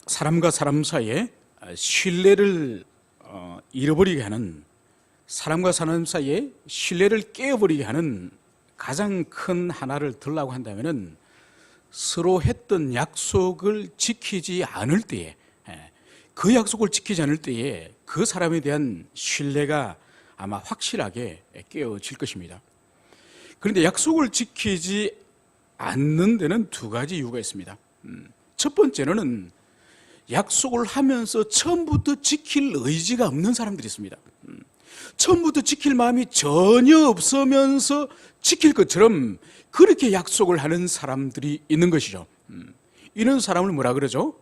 사람과 사람 사이에 신뢰를 잃어버리게 하는, 사람과 사람 사이에 신뢰를 깨어버리게 하는 가장 큰 하나를 들라고 한다면은 서로 했던 약속을 지키지 않을 때에, 그 약속을 지키지 않을 때에 그 사람에 대한 신뢰가 아마 확실하게 깨어질 것입니다. 그런데 약속을 지키지 않는 데는 두 가지 이유가 있습니다. 첫 번째는 약속을 하면서 처음부터 지킬 의지가 없는 사람들이 있습니다. 처음부터 지킬 마음이 전혀 없으면서 지킬 것처럼 그렇게 약속을 하는 사람들이 있는 것이죠. 이런 사람을 뭐라 그러죠?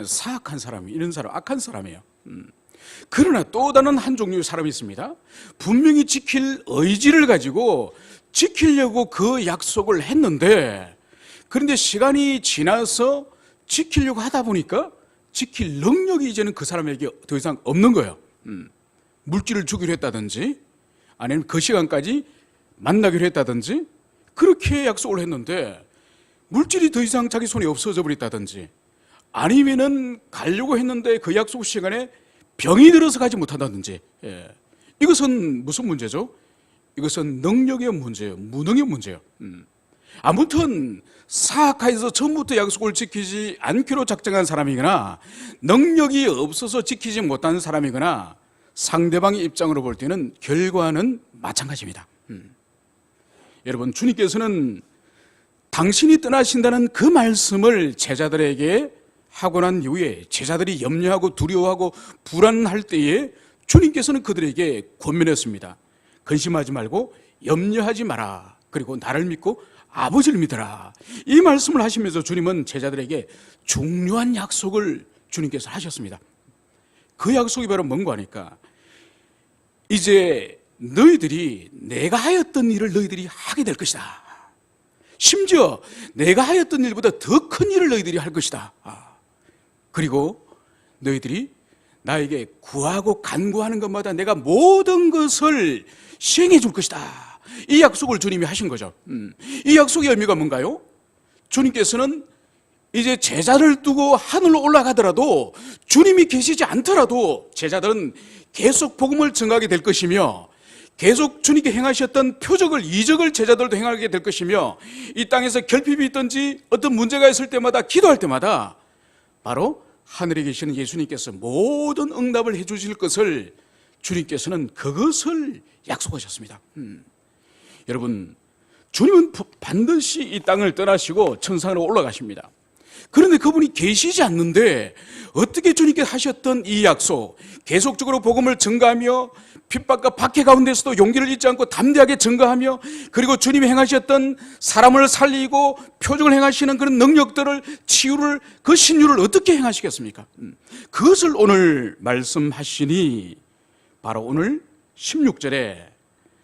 사악한 사람이, 이런 사람, 악한 사람이에요. 그러나 또 다른 한 종류의 사람이 있습니다. 분명히 지킬 의지를 가지고 지키려고 그 약속을 했는데, 그런데 시간이 지나서 지키려고 하다 보니까 지킬 능력이 이제는 그 사람에게 더 이상 없는 거예요. 물질을 주기로 했다든지, 아니면 그 시간까지 만나기로 했다든지, 그렇게 약속을 했는데 물질이 더 이상 자기 손에 없어져 버렸다든지, 아니면은 가려고 했는데 그 약속 시간에 병이 들어서 가지 못한다든지, 이것은 무슨 문제죠? 이것은 능력의 문제예요. 무능의 문제예요. 아무튼 사악해서 처음부터 약속을 지키지 않기로 작정한 사람이거나 능력이 없어서 지키지 못하는 사람이거나 상대방의 입장으로 볼 때는 결과는 마찬가지입니다. 여러분, 주님께서는 당신이 떠나신다는 그 말씀을 제자들에게 하고 난 이후에 제자들이 염려하고 두려워하고 불안할 때에 주님께서는 그들에게 권면했습니다. 근심하지 말고 염려하지 마라. 그리고 나를 믿고 아버지를 믿어라. 이 말씀을 하시면서 주님은 제자들에게 중요한 약속을 주님께서 하셨습니다. 그 약속이 바로 뭔가 하니까, 이제 너희들이 내가 하였던 일을 너희들이 하게 될 것이다. 심지어 내가 하였던 일보다 더 큰 일을 너희들이 할 것이다. 그리고 너희들이 나에게 구하고 간구하는 것마다 내가 모든 것을 시행해 줄 것이다. 이 약속을 주님이 하신 거죠. 이 약속의 의미가 뭔가요? 주님께서는 이제 제자를 두고 하늘로 올라가더라도, 주님이 계시지 않더라도 제자들은 계속 복음을 전하게 될 것이며, 계속 주님께 행하셨던 표적을, 이적을 제자들도 행하게 될 것이며, 이 땅에서 결핍이 있든지 어떤 문제가 있을 때마다, 기도할 때마다 바로 하늘에 계시는 예수님께서 모든 응답을 해 주실 것을 주님께서는 그것을 약속하셨습니다. 여러분, 주님은 반드시 이 땅을 떠나시고 천상으로 올라가십니다. 그런데 그분이 계시지 않는데 어떻게 주님께 하셨던 이 약속, 계속적으로 복음을 전가하며 핍박과 박해 가운데서도 용기를 잃지 않고 담대하게 전가하며, 그리고 주님이 행하셨던 사람을 살리고 표적을 행하시는 그런 능력들을, 치유를, 그 신유를 어떻게 행하시겠습니까? 그것을 오늘 말씀하시니, 바로 오늘 16절에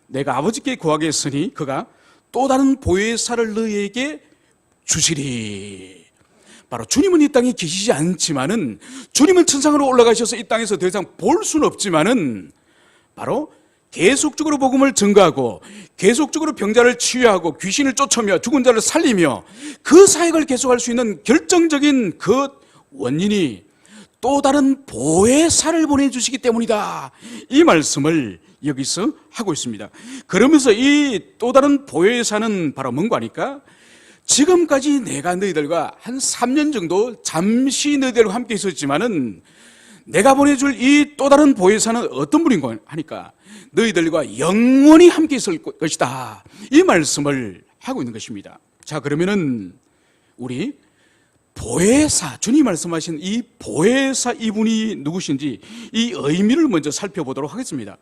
내가 아버지께 구하겠으니 그가 또 다른 보혜사를 너희에게 주시리. 바로 주님은 이 땅에 계시지 않지만은, 주님은 천상으로 올라가셔서 이 땅에서 더 이상 볼 수는 없지만은, 바로 계속적으로 복음을 전가하고 계속적으로 병자를 치유하고 귀신을 쫓으며 죽은 자를 살리며 그 사역을 계속할 수 있는 결정적인 그 원인이 또 다른 보혜사를 보내주시기 때문이다. 이 말씀을 여기서 하고 있습니다. 그러면서 이 또 다른 보혜사는 바로 뭔가 하니까, 지금까지 내가 너희들과 한 3년 정도 잠시 너희들과 함께 있었지만은 내가 보내줄 이 또 다른 보혜사는 어떤 분인가 하니까, 너희들과 영원히 함께 있을 것이다. 이 말씀을 하고 있는 것입니다. 자, 그러면은 우리 보혜사, 주님 말씀하신 이 보혜사, 이분이 누구신지 이 의미를 먼저 살펴보도록 하겠습니다.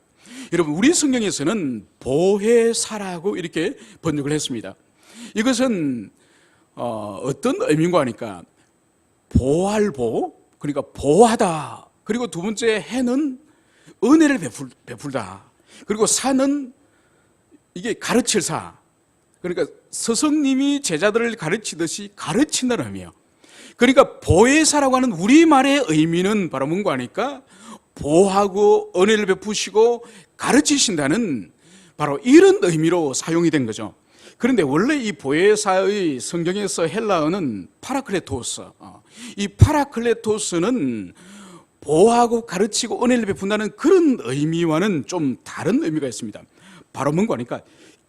여러분, 우리 성경에서는 보혜사라고 이렇게 번역을 했습니다. 이것은 어떤 의미인가 하니까, 보할 보, 그러니까 보하다. 그리고 두 번째 해는 은혜를 베풀다. 그리고 사는 이게 가르칠 사. 그러니까 스승님이 제자들을 가르치듯이 가르친다는 의미예요. 그러니까 보혜사라고 하는 우리말의 의미는 바로 뭔가 하니까, 보하고 은혜를 베푸시고 가르치신다는 바로 이런 의미로 사용이 된 거죠. 그런데 원래 이 보혜사의 성경에서 헬라어는 파라클레토스. 이 파라클레토스는 보호하고 가르치고 은혜를 베푼다는 그런 의미와는 좀 다른 의미가 있습니다. 바로 뭔가 하니까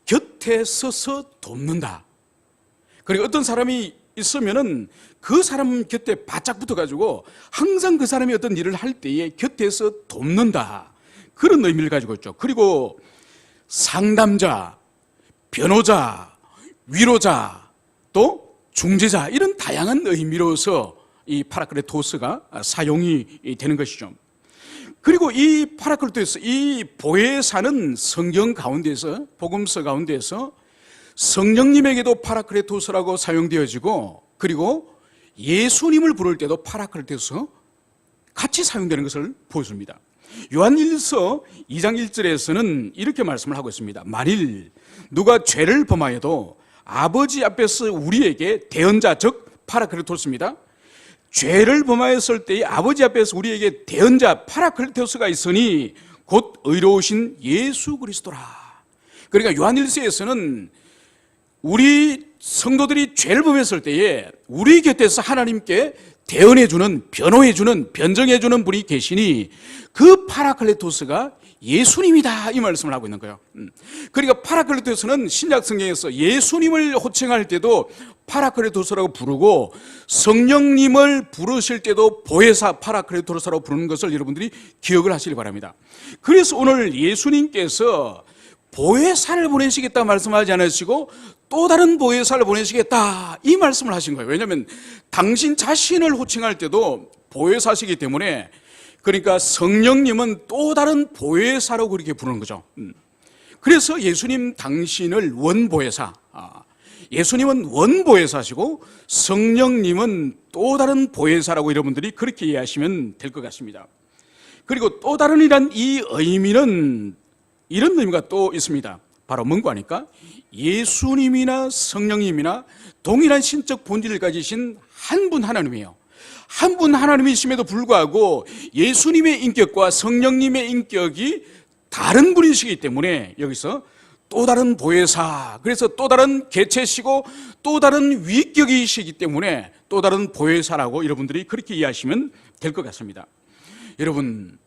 곁에 서서 돕는다. 그리고 어떤 사람이 있으면은 그 사람 곁에 바짝 붙어가지고 항상 그 사람이 어떤 일을 할 때에 곁에서 돕는다. 그런 의미를 가지고 있죠. 그리고 상담자, 변호자, 위로자, 또 중재자, 이런 다양한 의미로서 이 파라클레토스가 사용이 되는 것이죠. 그리고 이 파라클레토스, 이 보혜사는 성경 가운데서, 복음서 가운데서 성령님에게도 파라클레토스라고 사용되어지고, 그리고 예수님을 부를 때도 파라클레토스 같이 사용되는 것을 보여줍니다. 요한일서 2장 1절에서는 이렇게 말씀을 하고 있습니다. 만일 누가 죄를 범하여도 아버지 앞에서 우리에게 대언자, 즉 파라클레토스입니다. 죄를 범하였을 때에 아버지 앞에서 우리에게 대언자 파라클레토스가 있으니 곧 의로우신 예수 그리스도라. 그러니까 요한일서에서는 우리 성도들이 죄를 범했을 때에 우리 곁에서 하나님께 대언해주는, 변호해주는, 변정해주는 분이 계시니 그 파라클레토스가 예수님이다, 이 말씀을 하고 있는 거예요. 그러니까 파라클레토스는 신약 성경에서 예수님을 호칭할 때도 파라클레토스라고 부르고, 성령님을 부르실 때도 보혜사 파라클레토스라고 부르는 것을 여러분들이 기억을 하시기 바랍니다. 그래서 오늘 예수님께서 보혜사를 보내시겠다 말씀하지 않으시고 또 다른 보혜사를 보내시겠다, 이 말씀을 하신 거예요. 왜냐하면 당신 자신을 호칭할 때도 보혜사시기 때문에, 그러니까 성령님은 또 다른 보혜사라고 그렇게 부르는 거죠. 그래서 예수님 당신을 원보혜사, 예수님은 원보혜사시고 성령님은 또 다른 보혜사라고 여러분들이 그렇게 이해하시면 될 것 같습니다. 그리고 또 다른 이란 이 의미는 이런 의미가 또 있습니다. 바로 뭔가 하니까 예수님이나 성령님이나 동일한 신적 본질을 가지신 한 분 하나님이에요. 한 분 하나님이심에도 불구하고 예수님의 인격과 성령님의 인격이 다른 분이시기 때문에 여기서 또 다른 보혜사, 그래서 또 다른 개체시고 또 다른 위격이시기 때문에 또 다른 보혜사라고 여러분들이 그렇게 이해하시면 될 것 같습니다. 여러분,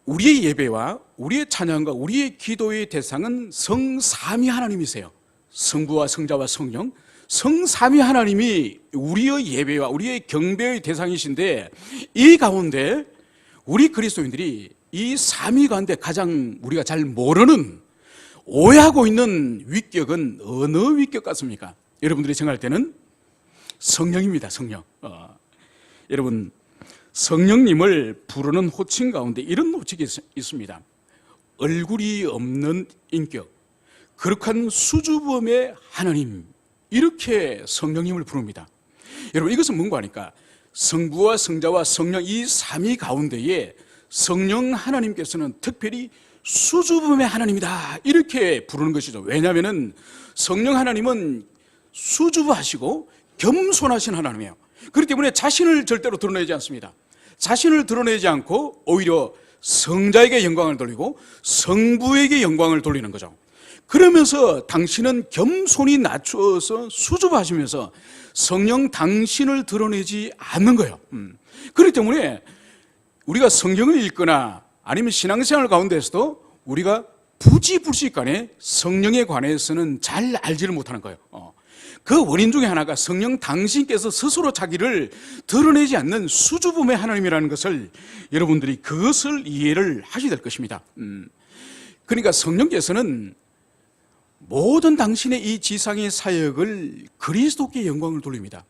우리의 예배와 우리의 찬양과 우리의 기도의 대상은 성삼위 하나님이세요. 성부와 성자와 성령, 성삼위 하나님이 우리의 예배와 우리의 경배의 대상이신데, 이 가운데 우리 그리스도인들이 이 삼위 가운데 가장 우리가 잘 모르는, 오해하고 있는 위격은 어느 위격 같습니까? 여러분들이 생각할 때는 성령입니다. 성령. 여러분, 성령님을 부르는 호칭 가운데 이런 호칭이 있습니다. 얼굴이 없는 인격, 거룩한 수줍음의 하나님, 이렇게 성령님을 부릅니다. 여러분, 이것은 뭔가 하니까 성부와 성자와 성령 이 삼위 가운데에 성령 하나님께서는 특별히 수줍음의 하나님이다, 이렇게 부르는 것이죠. 왜냐하면 성령 하나님은 수줍어하시고 겸손하신 하나님이에요. 그렇기 때문에 자신을 절대로 드러내지 않습니다. 자신을 드러내지 않고 오히려 성자에게 영광을 돌리고 성부에게 영광을 돌리는 거죠. 그러면서 당신은 겸손히 낮추어서 수줍어하시면서 성령 당신을 드러내지 않는 거예요. 그렇기 때문에 우리가 성경을 읽거나 아니면 신앙생활 가운데서도 우리가 부지불식간에 성령에 관해서는 잘 알지를 못하는 거예요. 그 원인 중에 하나가 성령 당신께서 스스로 자기를 드러내지 않는 수줍음의 하나님이라는 것을 여러분들이 그것을 이해를 하셔야 될 것입니다. 그러니까 성령께서는 모든 당신의 이 지상의 사역을 그리스도께 영광을 돌립니다.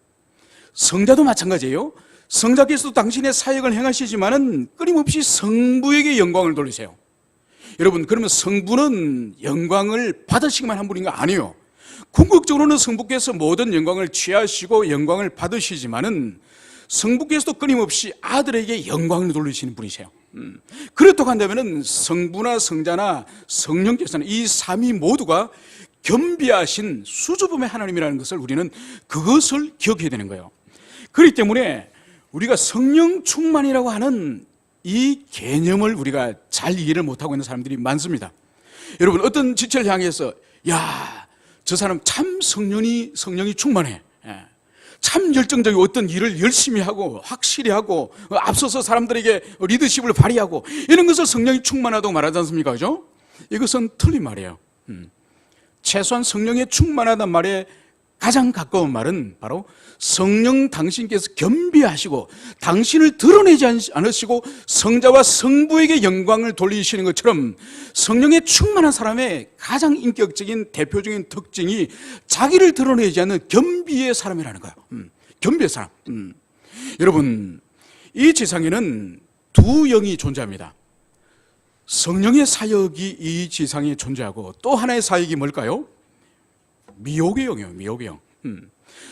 성자도 마찬가지예요. 성자께서도 당신의 사역을 행하시지만은 끊임없이 성부에게 영광을 돌리세요. 여러분, 그러면 성부는 영광을 받으시기만 한 분인가? 아니에요. 궁극적으로는 성부께서 모든 영광을 취하시고 영광을 받으시지만은 성부께서도 끊임없이 아들에게 영광을 돌리시는 분이세요. 그렇다고 한다면은 성부나 성자나 성령께서는 이 삼위 모두가 겸비하신 수줍음의 하나님이라는 것을 우리는 그것을 기억해야 되는 거예요. 그렇기 때문에 우리가 성령 충만이라고 하는 이 개념을 우리가 잘 이해를 못하고 있는 사람들이 많습니다. 여러분, 어떤 지체를 향해서 야, 저 사람 참 성령이 충만해. 참 열정적이고 어떤 일을 열심히 하고 확실히 하고 앞서서 사람들에게 리더십을 발휘하고 이런 것을 성령이 충만하다고 말하지 않습니까? 그죠? 이것은 틀린 말이에요. 최소한 성령에 충만하단 말에 가장 가까운 말은 바로 성령 당신께서 겸비하시고 당신을 드러내지 않으시고 성자와 성부에게 영광을 돌리시는 것처럼 성령에 충만한 사람의 가장 인격적인 대표적인 특징이 자기를 드러내지 않는 겸비의 사람이라는 거예요. 겸비의 사람. 여러분, 이 지상에는 두 영이 존재합니다. 성령의 사역이 이 지상에 존재하고 또 하나의 사역이 뭘까요? 미혹의 영이에요. 미혹의 영.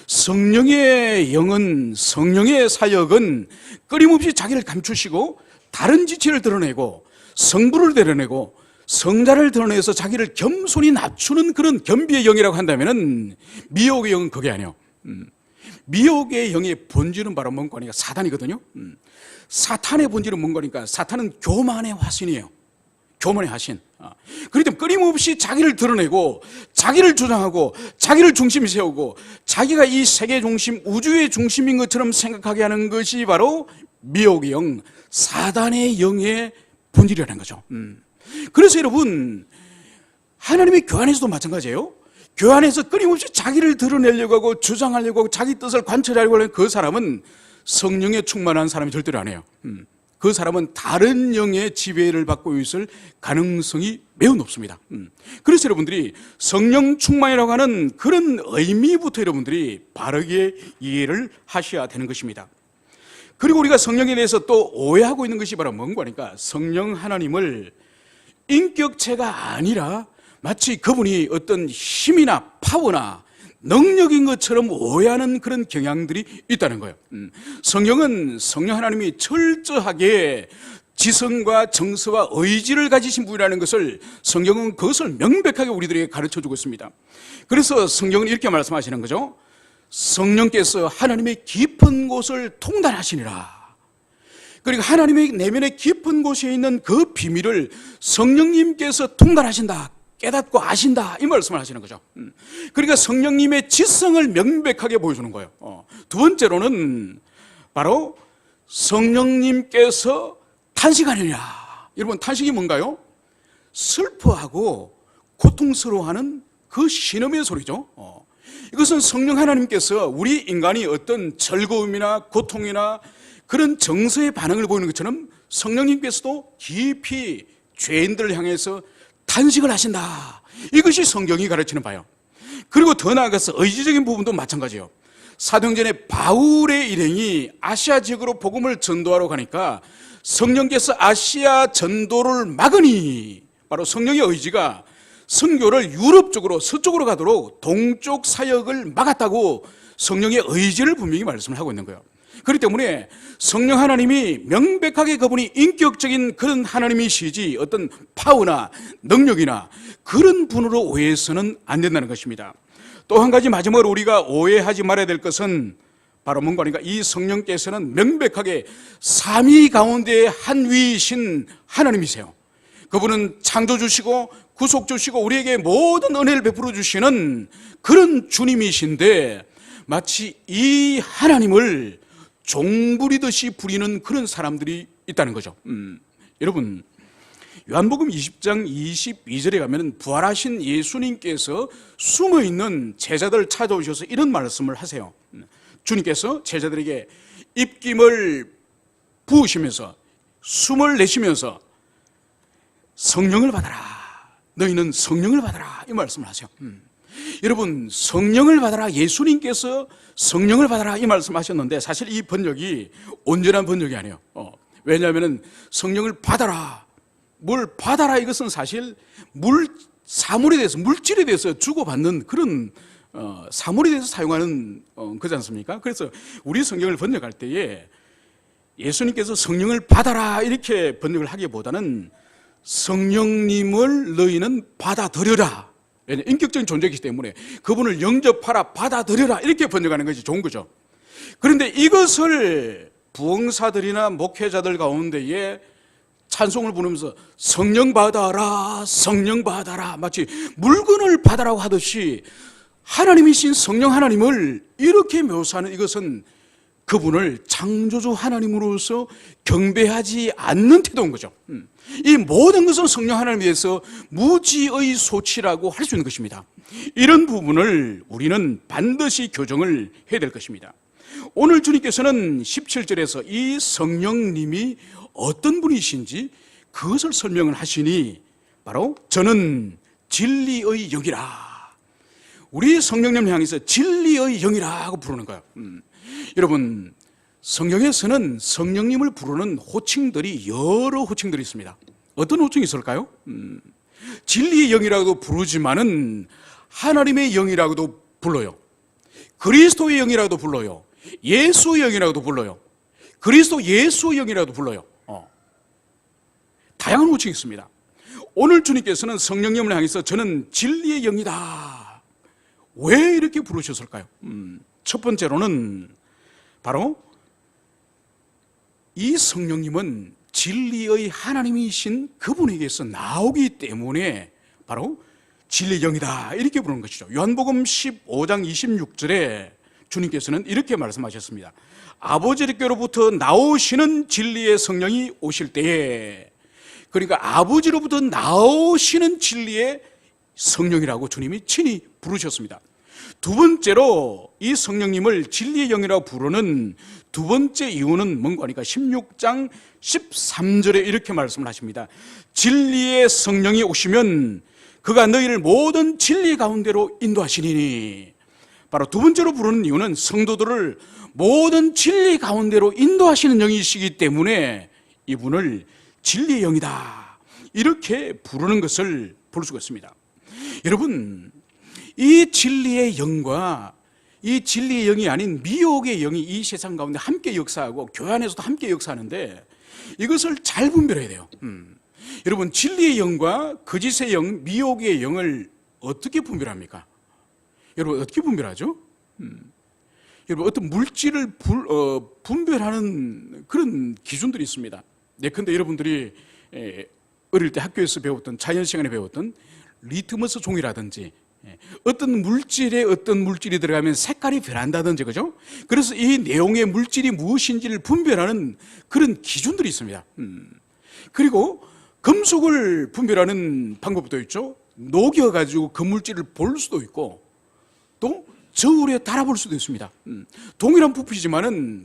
성령의 영은, 성령의 사역은 끊임없이 자기를 감추시고 다른 지체를 드러내고 성부를 드러내고 성자를 드러내서 자기를 겸손히 낮추는 그런 겸비의 영이라고 한다면 미혹의 영은 그게 아니에요. 미혹의 영의 본질은 바로 뭔가 하니까 사탄이거든요. 사탄의 본질은 뭔가 하니까 사탄은 교만의 화신이에요. 교만의 화신. 그렇기 때문에 끊임없이 자기를 드러내고 자기를 주장하고 자기를 중심에 세우고 자기가 이 세계 중심, 우주의 중심인 것처럼 생각하게 하는 것이 바로 미혹의 영, 사단의 영의 본질이라는 거죠. 그래서 여러분, 하나님의 교회 안에서도 마찬가지예요. 교회 안에서 끊임없이 자기를 드러내려고 하고 주장하려고 하고 자기 뜻을 관철하려고 하는 그 사람은 성령에 충만한 사람이 절대로 아니에요. 그 사람은 다른 영의 지배를 받고 있을 가능성이 매우 높습니다. 그래서 여러분들이 성령 충만이라고 하는 그런 의미부터 여러분들이 바르게 이해를 하셔야 되는 것입니다. 그리고 우리가 성령에 대해서 또 오해하고 있는 것이 바로 뭔가 하니까 성령 하나님을 인격체가 아니라 마치 그분이 어떤 힘이나 파워나 능력인 것처럼 오해하는 그런 경향들이 있다는 거예요. 성령은 성령 하나님이 철저하게 지성과 정서와 의지를 가지신 분이라는 것을 성경은 그것을 명백하게 우리들에게 가르쳐주고 있습니다. 그래서 성경은 이렇게 말씀하시는 거죠. 성령께서 하나님의 깊은 곳을 통달하시니라. 그러니까 하나님의 내면의 깊은 곳에 있는 그 비밀을 성령님께서 통달하신다, 깨닫고 아신다, 이 말씀을 하시는 거죠. 그러니까 성령님의 지성을 명백하게 보여주는 거예요. 두 번째로는 바로 성령님께서 탄식하느냐. 여러분, 탄식이 뭔가요? 슬퍼하고 고통스러워하는 그 신음의 소리죠. 이것은 성령 하나님께서 우리 인간이 어떤 즐거움이나 고통이나 그런 정서의 반응을 보이는 것처럼 성령님께서도 깊이 죄인들을 향해서 탄식을 하신다. 이것이 성경이 가르치는 바예요. 그리고 더 나아가서 의지적인 부분도 마찬가지예요. 사도행전에 바울의 일행이 아시아 지역으로 복음을 전도하러 가니까 성령께서 아시아 전도를 막으니 바로 성령의 의지가 선교를 유럽 쪽으로 서쪽으로 가도록 동쪽 사역을 막았다고 성령의 의지를 분명히 말씀을 하고 있는 거예요. 그렇기 때문에 성령 하나님이 명백하게 그분이 인격적인 그런 하나님이시지 어떤 파워나 능력이나 그런 분으로 오해해서는 안 된다는 것입니다. 또 한 가지 마지막으로 우리가 오해하지 말아야 될 것은 바로 뭔가 하니까 이 성령께서는 명백하게 삼위 가운데 한 위이신 하나님이세요. 그분은 창조주시고 구속주시고 우리에게 모든 은혜를 베풀어 주시는 그런 주님이신데 마치 이 하나님을 종부리듯이 부리는 그런 사람들이 있다는 거죠. 여러분, 요한복음 20장 22절에 가면 부활하신 예수님께서 숨어있는 제자들을 찾아오셔서 이런 말씀을 하세요. 주님께서 제자들에게 입김을 부으시면서 숨을 내쉬면서 성령을 받아라. 너희는 성령을 받아라. 이 말씀을 하세요. 여러분, 성령을 받아라. 예수님께서 성령을 받아라. 이 말씀 하셨는데 사실 이 번역이 온전한 번역이 아니에요. 왜냐하면 성령을 받아라. 뭘 받아라. 이것은 사실 사물에 대해서, 물질에 대해서 주고받는 그런 사물에 대해서 사용하는 거지 않습니까? 그래서 우리 성경을 번역할 때에 예수님께서 성령을 받아라 이렇게 번역을 하기보다는 성령님을 너희는 받아들여라. 인격적인 존재이기 때문에 그분을 영접하라, 받아들여라 이렇게 번역하는 것이 좋은 거죠. 그런데 이것을 부흥사들이나 목회자들 가운데에 찬송을 부르면서 성령 받아라, 성령 받아라, 마치 물건을 받아라고 하듯이 하나님이신 성령 하나님을 이렇게 묘사하는 이것은 그분을 창조주 하나님으로서 경배하지 않는 태도인 거죠. 이 모든 것은 성령 하나님에 대해서 무지의 소치라고 할 수 있는 것입니다. 이런 부분을 우리는 반드시 교정을 해야 될 것입니다. 오늘 주님께서는 17절에서 이 성령님이 어떤 분이신지 그것을 설명을 하시니 바로 저는 진리의 영이라. 우리 성령님을 향해서 진리의 영이라고 부르는 거예요. 여러분, 성경에서는 성령님을 부르는 호칭들이 여러 호칭들이 있습니다. 어떤 호칭이 있을까요? 진리의 영이라고도 부르지만은 하나님의 영이라고도 불러요. 그리스도의 영이라고도 불러요. 예수의 영이라고도 불러요. 그리스도 예수의 영이라고도 불러요. 다양한 호칭이 있습니다. 오늘 주님께서는 성령님을 향해서 저는 진리의 영이다. 왜 이렇게 부르셨을까요? 첫 번째로는 바로 이 성령님은 진리의 하나님이신 그분에게서 나오기 때문에 바로 진리의 영이다 이렇게 부르는 것이죠. 요한복음 15장 26절에 주님께서는 이렇게 말씀하셨습니다. 아버지께로부터 나오시는 진리의 성령이 오실 때에, 그러니까 아버지로부터 나오시는 진리의 성령이라고 주님이 친히 부르셨습니다. 두 번째로 이 성령님을 진리의 영이라고 부르는 두 번째 이유는 뭔가 하니까 16장 13절에 이렇게 말씀을 하십니다. 진리의 성령이 오시면 그가 너희를 모든 진리 가운데로 인도하시리니. 바로 두 번째로 부르는 이유는 성도들을 모든 진리 가운데로 인도하시는 영이시기 때문에 이분을 진리의 영이다 이렇게 부르는 것을 볼 수가 있습니다. 여러분, 이 진리의 영과 이 진리의 영이 아닌 미혹의 영이 이 세상 가운데 함께 역사하고 교회 안에서도 함께 역사하는데 이것을 잘 분별해야 돼요. 여러분, 진리의 영과 거짓의 영, 미혹의 영을 어떻게 분별합니까? 여러분, 어떻게 분별하죠? 여러분, 어떤 물질을 분별하는 그런 기준들이 있습니다. 예컨대 여러분들이 어릴 때 학교에서 배웠던, 자연 시간에 배웠던 리트머스 종이라든지 어떤 물질에 어떤 물질이 들어가면 색깔이 변한다든지, 그죠? 그래서 이 내용의 물질이 무엇인지를 분별하는 그런 기준들이 있습니다. 그리고 금속을 분별하는 방법도 있죠. 녹여가지고 그 물질을 볼 수도 있고 또 저울에 달아볼 수도 있습니다. 동일한 부피지만은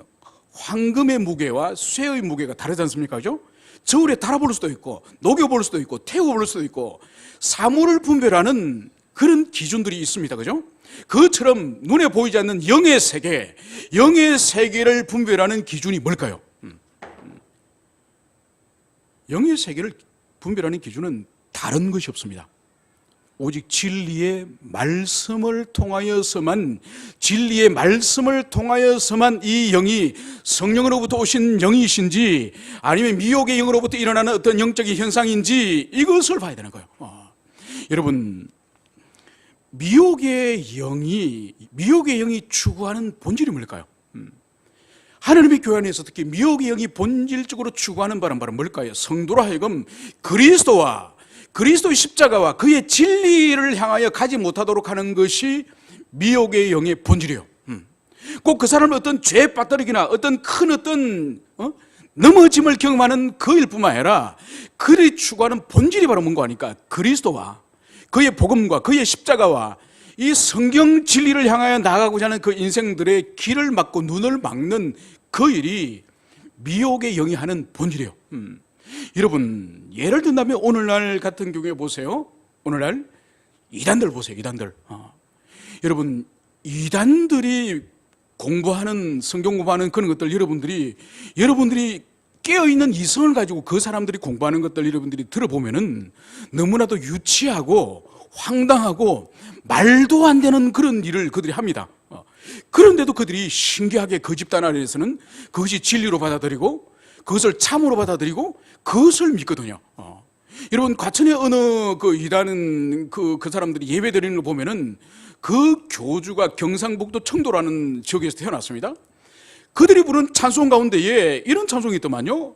황금의 무게와 쇠의 무게가 다르지 않습니까? 그죠? 저울에 달아볼 수도 있고 녹여볼 수도 있고 태워볼 수도 있고 사물을 분별하는 그런 기준들이 있습니다. 그죠? 그것처럼 눈에 보이지 않는 영의 세계를 분별하는 기준이 뭘까요? 영의 세계를 분별하는 기준은 다른 것이 없습니다. 오직 진리의 말씀을 통하여서만 이 영이 성령으로부터 오신 영이신지 아니면 미혹의 영으로부터 일어나는 어떤 영적인 현상인지 이것을 봐야 되는 거예요. 여러분, 미혹의 영이 추구하는 본질이 뭘까요? 하나님의 교회 안에서 특히 미혹의 영이 본질적으로 추구하는 바는 바로 뭘까요? 성도로 하여금 그리스도의 십자가와 그의 진리를 향하여 가지 못하도록 하는 것이 미혹의 영의 본질이에요. 꼭 그 사람을 어떤 죄에 빠뜨리기나 어떤 큰 넘어짐을 경험하는 그 일뿐만 아니라 그들이 추구하는 본질이 바로 뭔가 하니까 그리스도와 그의 복음과 그의 십자가와 이 성경 진리를 향하여 나아가고자 하는 그 인생들의 길을 막고 눈을 막는 그 일이 미혹의 영이 하는 본질이에요. 여러분, 예를 든다면 오늘날 같은 경우에 보세요. 오늘날 이단들 보세요. 이단들. 여러분, 이단들이 공부하는, 성경 공부하는 그런 것들 여러분들이 깨어있는 이성을 가지고 그 사람들이 공부하는 것들 여러분들이 들어보면은 너무나도 유치하고 황당하고 말도 안 되는 그런 일을 그들이 합니다. 그런데도 그들이 신기하게 그 집단 안에서는 그것이 진리로 받아들이고 그것을 참으로 받아들이고 그것을 믿거든요. 여러분, 과천의 어느 그 이단은 그 사람들이 예배 드리는 걸 보면은 그 교주가 경상북도 청도라는 지역에서 태어났습니다. 그들이 부른 찬송 가운데에 이런 찬송이 있더만요.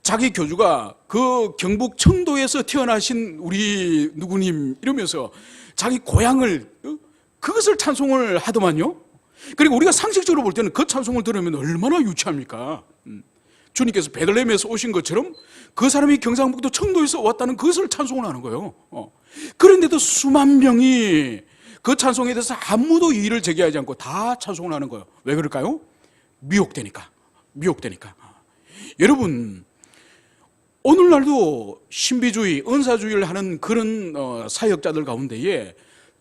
자기 교주가 그 경북 청도에서 태어나신 우리 누구님 이러면서 자기 고향을 그것을 찬송을 하더만요. 그리고 우리가 상식적으로 볼 때는 그 찬송을 들으면 얼마나 유치합니까? 주님께서 베들레헴에서 오신 것처럼 그 사람이 경상북도 청도에서 왔다는 그것을 찬송을 하는 거예요. 그런데도 수만 명이 그 찬송에 대해서 아무도 이의를 제기하지 않고 다 찬송을 하는 거예요. 왜 그럴까요? 미혹되니까. 여러분, 오늘날도 신비주의, 은사주의를 하는 그런 사역자들 가운데에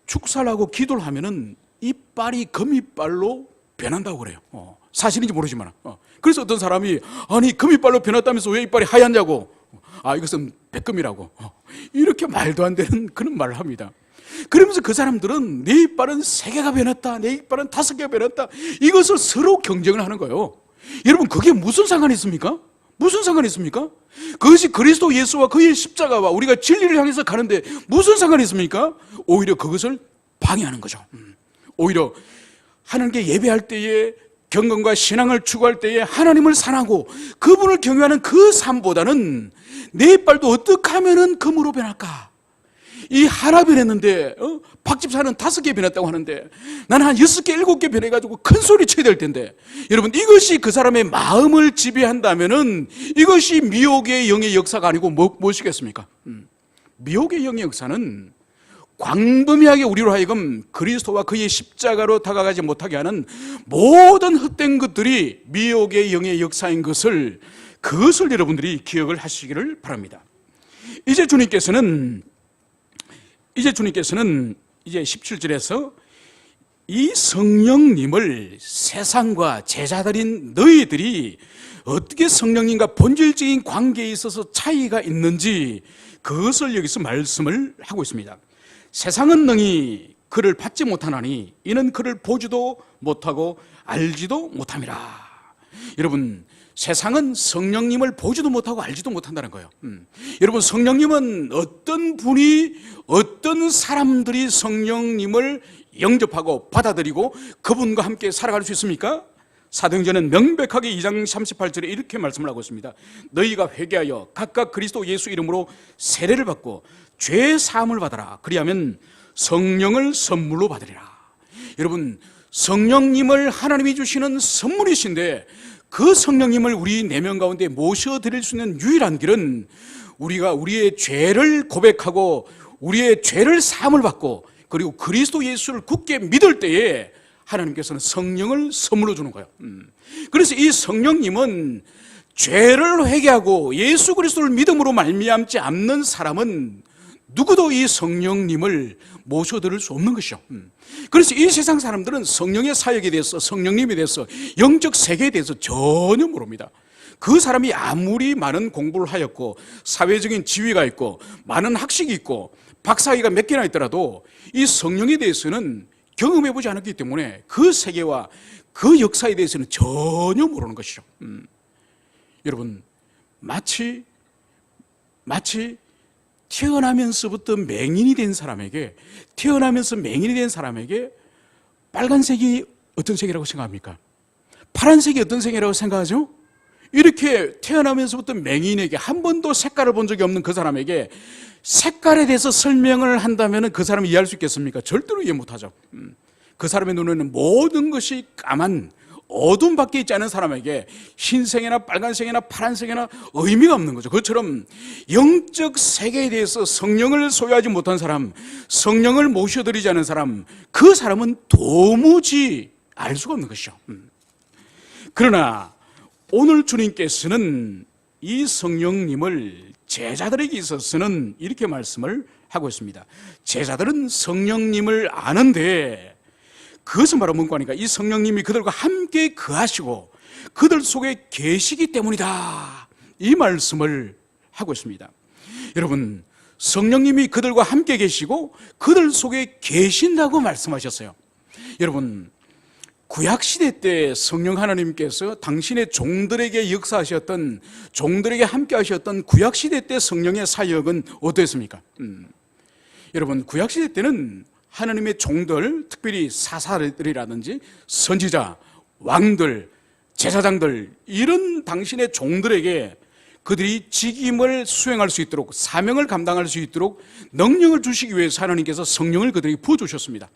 축사를 하고 기도를 하면은 이빨이 금이빨로 변한다고 그래요. 사실인지 모르지만. 그래서 어떤 사람이 아니 금이빨로 변했다면서 왜 이빨이 하얗냐고. 이것은 백금이라고. 이렇게 말도 안 되는 그런 말을 합니다. 그러면서 그 사람들은 내 이빨은 3개가 변했다, 내 이빨은 5개가 변했다, 이것을 서로 경쟁을 하는 거예요. 여러분, 그게 무슨 상관이 있습니까? 무슨 상관이 있습니까? 그것이 그리스도 예수와 그의 십자가와 우리가 진리를 향해서 가는데 무슨 상관이 있습니까? 오히려 그것을 방해하는 거죠. 오히려 하나님께 예배할 때에 경건과 신앙을 추구할 때에 하나님을 사랑하고 그분을 경외하는 그 삶보다는 내 이빨도 어떻게 하면 금으로 변할까? 이 하나 변했는데 박 집사는 5개 변했다고 하는데 나는 한 6개, 7개 변해가지고 큰 소리 쳐야 될 텐데, 여러분, 이것이 그 사람의 마음을 지배한다면은 이것이 미혹의 영의 역사가 아니고 무엇이겠습니까? 미혹의 영의 역사는 광범위하게 우리로 하여금 그리스도와 그의 십자가로 다가가지 못하게 하는 모든 헛된 것들이 미혹의 영의 역사인 것을, 그것을 여러분들이 기억을 하시기를 바랍니다. 이제 주님께서는 이제 17절에서 이 성령님을 세상과 제자들인 너희들이 어떻게 성령님과 본질적인 관계에 있어서 차이가 있는지 그것을 여기서 말씀을 하고 있습니다. 세상은 능히 그를 받지 못하나니 이는 그를 보지도 못하고 알지도 못함이라. 여러분, 세상은 성령님을 보지도 못하고 알지도 못한다는 거예요. 여러분, 성령님은 어떤 분이, 어떤 사람들이 성령님을 영접하고 받아들이고 그분과 함께 살아갈 수 있습니까? 사도행전은 명백하게 2장 38절에 이렇게 말씀을 하고 있습니다. 너희가 회개하여 각각 그리스도 예수 이름으로 세례를 받고 죄 사함을 받아라. 그리하면 성령을 선물로 받으리라. 여러분, 성령님을 하나님이 주시는 선물이신데 그 성령님을 우리 내면 가운데 모셔드릴 수 있는 유일한 길은 우리가 우리의 죄를 고백하고 우리의 죄를 사함을 받고 그리고 그리스도 예수를 굳게 믿을 때에 하나님께서는 성령을 선물로 주는 거예요. 그래서 이 성령님은 죄를 회개하고 예수 그리스도를 믿음으로 말미암지 않는 사람은 누구도 이 성령님을 모셔들을 수 없는 것이죠. 그래서 이 세상 사람들은 성령의 사역에 대해서, 성령님에 대해서, 영적 세계에 대해서 전혀 모릅니다. 그 사람이 아무리 많은 공부를 하였고 사회적인 지위가 있고 많은 학식이 있고 박사학위가 몇 개나 있더라도 이 성령에 대해서는 경험해보지 않았기 때문에 그 세계와 그 역사에 대해서는 전혀 모르는 것이죠. 여러분, 마치 태어나면서부터 맹인이 된 사람에게, 빨간색이 어떤 색이라고 생각합니까? 파란색이 어떤 색이라고 생각하죠? 이렇게 태어나면서부터 맹인에게 한 번도 색깔을 본 적이 없는 그 사람에게 색깔에 대해서 설명을 한다면 그 사람이 이해할 수 있겠습니까? 절대로 이해 못하죠. 그 사람의 눈에는 모든 것이 까만 어둠밖에 있지 않은 사람에게 흰색이나 빨간색이나 파란색이나 의미가 없는 거죠. 그것처럼 영적 세계에 대해서 성령을 소유하지 못한 사람, 성령을 모셔드리지 않은 사람, 그 사람은 도무지 알 수가 없는 것이죠. 그러나 오늘 주님께서는 이 성령님을 제자들에게 있어서는 이렇게 말씀을 하고 있습니다. 제자들은 성령님을 아는데 그것은 바로 뭔가 하니까 이 성령님이 그들과 함께 거하시고 그들 속에 계시기 때문이다, 이 말씀을 하고 있습니다. 여러분, 성령님이 그들과 함께 계시고 그들 속에 계신다고 말씀하셨어요. 여러분, 구약시대 때 성령 하나님께서 당신의 종들에게 역사하셨던, 종들에게 함께 하셨던 구약시대 때 성령의 사역은 어땠습니까? 여러분, 구약시대 때는 하나님의 종들, 특별히 사사들이라든지 선지자, 왕들, 제사장들, 이런 당신의 종들에게 그들이 직임을 수행할 수 있도록, 사명을 감당할 수 있도록 능력을 주시기 위해서 하나님께서 성령을 그들에게 부어주셨습니다.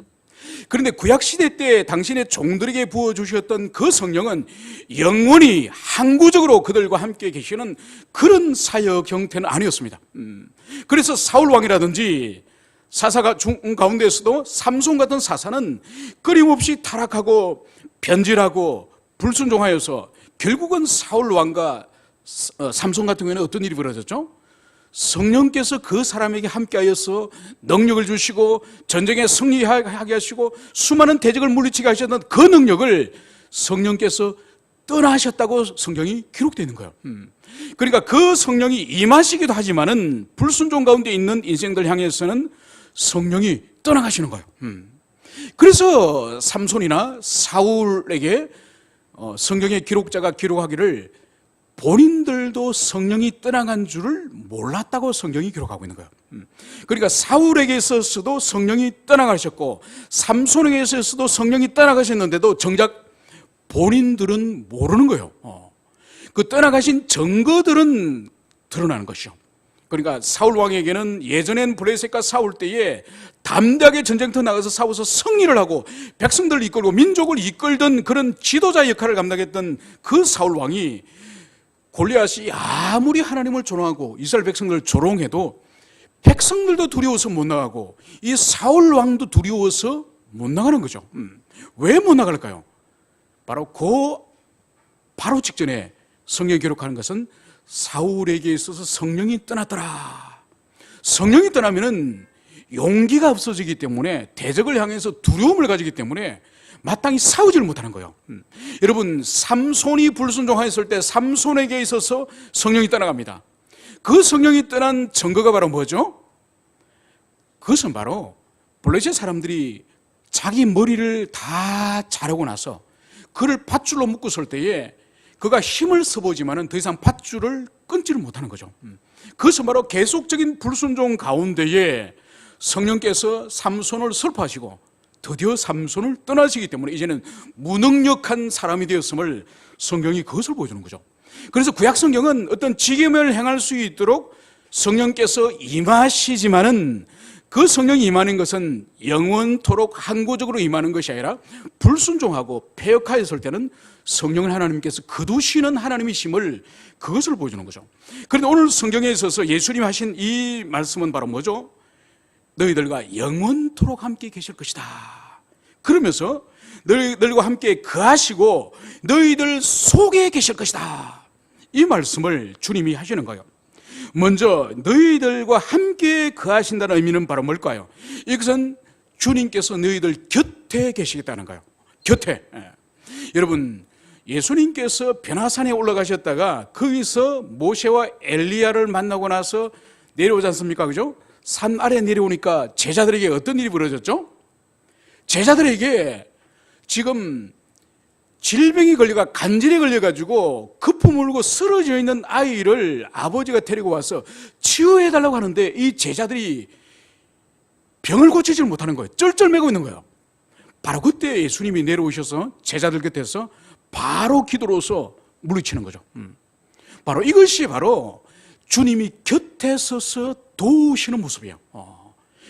그런데 구약시대 때 당신의 종들에게 부어주셨던 그 성령은 영원히 항구적으로 그들과 함께 계시는 그런 사역 형태는 아니었습니다. 그래서 사울왕이라든지 사사 가운데에서도 삼손 같은 사사는 끊임없이 타락하고 변질하고 불순종하여서 결국은 사울왕과 삼손 같은 경우에는 어떤 일이 벌어졌죠? 성령께서 그 사람에게 함께하여서 능력을 주시고 전쟁에 승리하게 하시고 수많은 대적을 물리치게 하셨던 그 능력을 성령께서 떠나셨다고 성경이 기록되어 있는 거예요. 그러니까 그 성령이 임하시기도 하지만은 불순종 가운데 있는 인생들 향해서는 성령이 떠나가시는 거예요. 그래서 삼손이나 사울에게 성경의 기록자가 기록하기를 본인들도 성령이 떠나간 줄을 몰랐다고 성경이 기록하고 있는 거예요. 그러니까 사울에게 있어서도 성령이 떠나가셨고 삼손에게 있어서도 성령이 떠나가셨는데도 정작 본인들은 모르는 거예요. 그 떠나가신 증거들은 드러나는 것이죠. 그러니까 사울 왕에게는 예전엔 블레셋과 싸울 때에 담대하게 전쟁터 나가서 싸워서 승리를 하고 백성들을 이끌고 민족을 이끌던 그런 지도자 역할을 감당했던 그 사울 왕이 골리앗이 아무리 하나님을 조롱하고 이스라엘 백성들을 조롱해도 백성들도 두려워서 못 나가고 이 사울 왕도 두려워서 못 나가는 거죠. 왜 못 나갈까요? 바로 직전에 성경이 기록하는 것은 사울에게 있어서 성령이 떠났더라. 성령이 떠나면은 용기가 없어지기 때문에 대적을 향해서 두려움을 가지기 때문에 마땅히 싸우지를 못하는 거예요. 여러분, 삼손이 불순종하였을 때 삼손에게 있어서 성령이 떠나갑니다. 그 성령이 떠난 증거가 바로 뭐죠? 그것은 바로 블레셋 사람들이 자기 머리를 다 자르고 나서 그를 밧줄로 묶고 설 때에 그가 힘을 써보지만은 더 이상 밧줄을 끊지를 못하는 거죠. 그것은 바로 계속적인 불순종 가운데에 성령께서 삼손을 설파하시고 드디어 삼손을 떠나시기 때문에 이제는 무능력한 사람이 되었음을 성경이 그것을 보여주는 거죠. 그래서 구약 성경은 어떤 직임을 행할 수 있도록 성령께서 임하시지만은 그 성령이 임하는 것은 영원토록 항구적으로 임하는 것이 아니라 불순종하고 패역하였을 때는 성령을 하나님께서 거두시는 하나님이심을 그것을 보여주는 거죠. 그런데 오늘 성경에 있어서 예수님이 하신 이 말씀은 바로 뭐죠? 너희들과 영원토록 함께 계실 것이다. 그러면서 너희들과 함께 거하시고 너희들 속에 계실 것이다. 이 말씀을 주님이 하시는 거예요. 먼저 너희들과 함께 거하신다는 의미는 바로 뭘까요? 이것은 주님께서 너희들 곁에 계시겠다는 거예요. 곁에. 여러분, 예수님께서 변화산에 올라가셨다가 거기서 모세와 엘리야를 만나고 나서 내려오지 않습니까? 그죠? 산 아래 내려오니까 제자들에게 어떤 일이 벌어졌죠? 제자들에게 지금 질병이 걸려가 간질에 걸려가지고 거품 물고 쓰러져 있는 아이를 아버지가 데리고 와서 치유해달라고 하는데 이 제자들이 병을 고치지 못하는 거예요. 쩔쩔매고 있는 거예요. 바로 그때 예수님이 내려오셔서 제자들 곁에서 바로 기도로서 물리치는 거죠. 바로 이것이 바로 주님이 곁에 서서 도우시는 모습이에요.